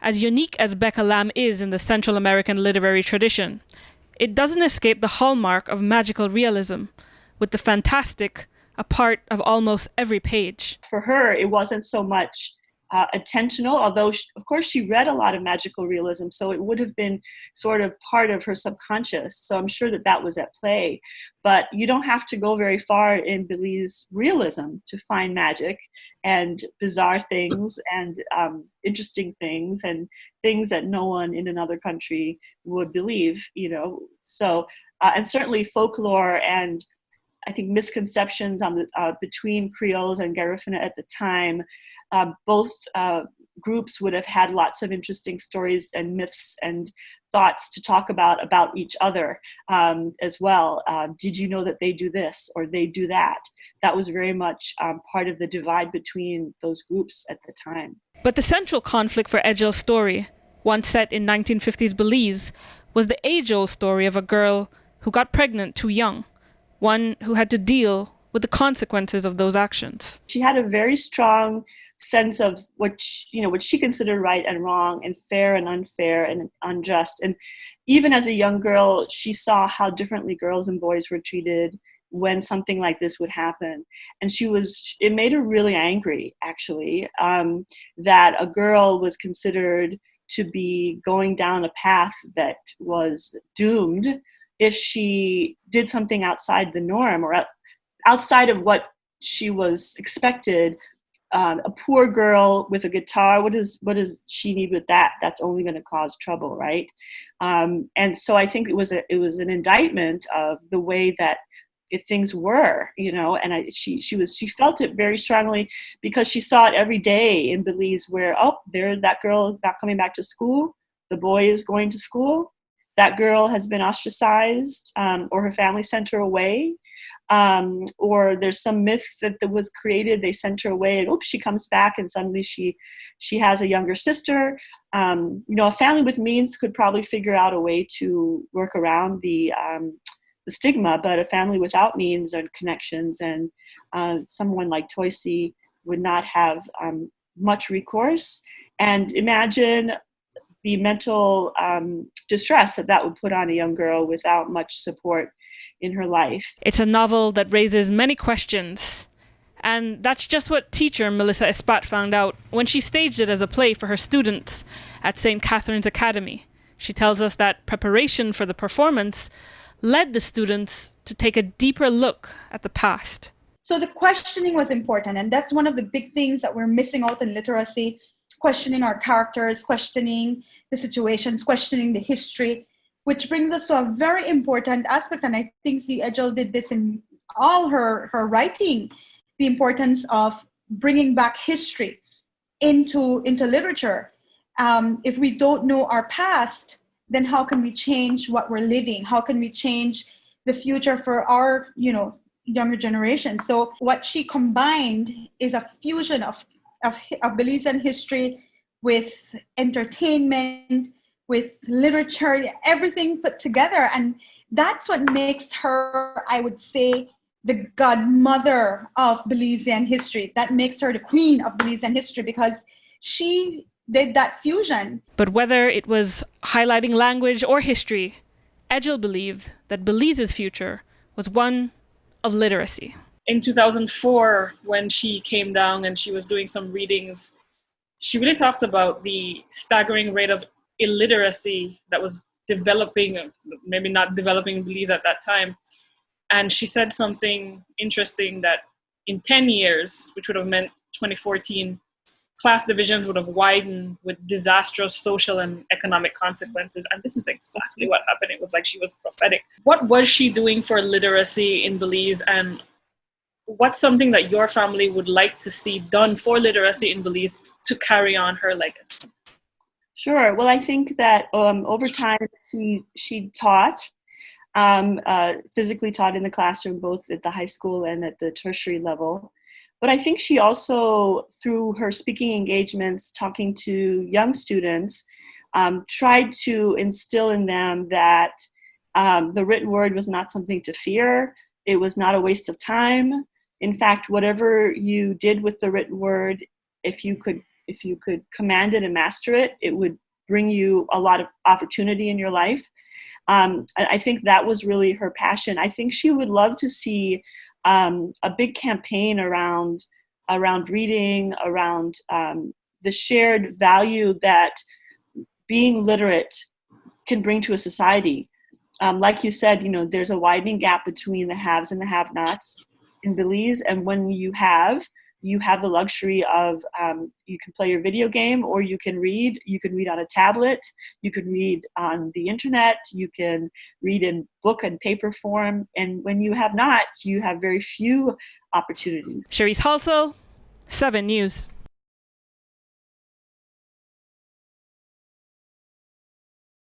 As unique as Becca Lamb is in the Central American literary tradition, it doesn't escape the hallmark of magical realism, with the fantastic a part of almost every page. For her, it wasn't so much intentional, although, of course, she read a lot of magical realism, so it would have been sort of part of her subconscious. So I'm sure that that was at play. But you don't have to go very far in Belize realism to find magic and bizarre things and interesting things and things that no one in another country would believe, you know. So, and certainly folklore and I think misconceptions on the between Creoles and Garifuna at the time. Both groups would have had lots of interesting stories and myths and thoughts to talk about each other as well. Did you know that they do this or they do that? That was very much part of the divide between those groups at the time. But the central conflict for Edgel's story, one set in 1950s Belize, was the age-old story of a girl who got pregnant too young. One who had to deal with the consequences of those actions. She had a very strong sense of what she considered right and wrong and fair and unfair and unjust. And even as a young girl, she saw how differently girls and boys were treated when something like this would happen. And it made her really angry, actually, that a girl was considered to be going down a path that was doomed if she did something outside the norm or outside of what she was expected. A poor girl with a guitar, what does she need with that? That's only going to cause trouble, right? And so I think it was an indictment of the way that things were, you know. And she felt it very strongly because she saw it every day in Belize, where that girl is not coming back to school, the boy is going to school. That girl has been ostracized, or her family sent her away, or there's some myth that was created. They sent her away, and she comes back, and suddenly she has a younger sister. A family with means could probably figure out a way to work around the stigma, but a family without means and connections, and someone like Toisi would not have much recourse. And imagine the mental distress that would put on a young girl without much support in her life. It's a novel that raises many questions. And that's just what teacher Melissa Espat found out when she staged it as a play for her students at St. Catherine's Academy. She tells us that preparation for the performance led the students to take a deeper look at the past. So the questioning was important, and that's one of the big things that we're missing out in literacy. Questioning our characters, questioning the situations, questioning the history, which brings us to a very important aspect. And I think Edgel did this in all her writing, the importance of bringing back history into literature. If we don't know our past, then how can we change what we're living? How can we change the future for our, younger generation? So what she combined is a fusion of Belizean history with entertainment, with literature, everything put together. And that's what makes her, I would say, the godmother of Belizean history. That makes her the queen of Belizean history because she did that fusion. But whether it was highlighting language or history, Edgel believed that Belize's future was one of literacy. In 2004, when she came down and she was doing some readings, she really talked about the staggering rate of illiteracy that was developing, maybe not developing in Belize at that time. And she said something interesting that in 10 years, which would have meant 2014, class divisions would have widened with disastrous social and economic consequences. And this is exactly what happened. It was like she was prophetic. What was she doing for literacy in Belize, and what's something that your family would like to see done for literacy in Belize to carry on her legacy? Sure. Well, I think that over time she taught, physically taught in the classroom, both at the high school and at the tertiary level. But I think she also, through her speaking engagements, talking to young students, tried to instill in them that the written word was not something to fear. It was not a waste of time. In fact, whatever you did with the written word, if you could if you could command it and master it, it would bring you a lot of opportunity in your life. I think that was really her passion. I think she would love to see a big campaign around reading, around the shared value that being literate can bring to a society. Like you said, there's a widening gap between the haves and the have-nots in Belize, and when you have the luxury of you can play your video game, or you can read on a tablet, you can read on the internet, you can read in book and paper form, and when you have not, you have very few opportunities. Cherise Halsell, 7 News.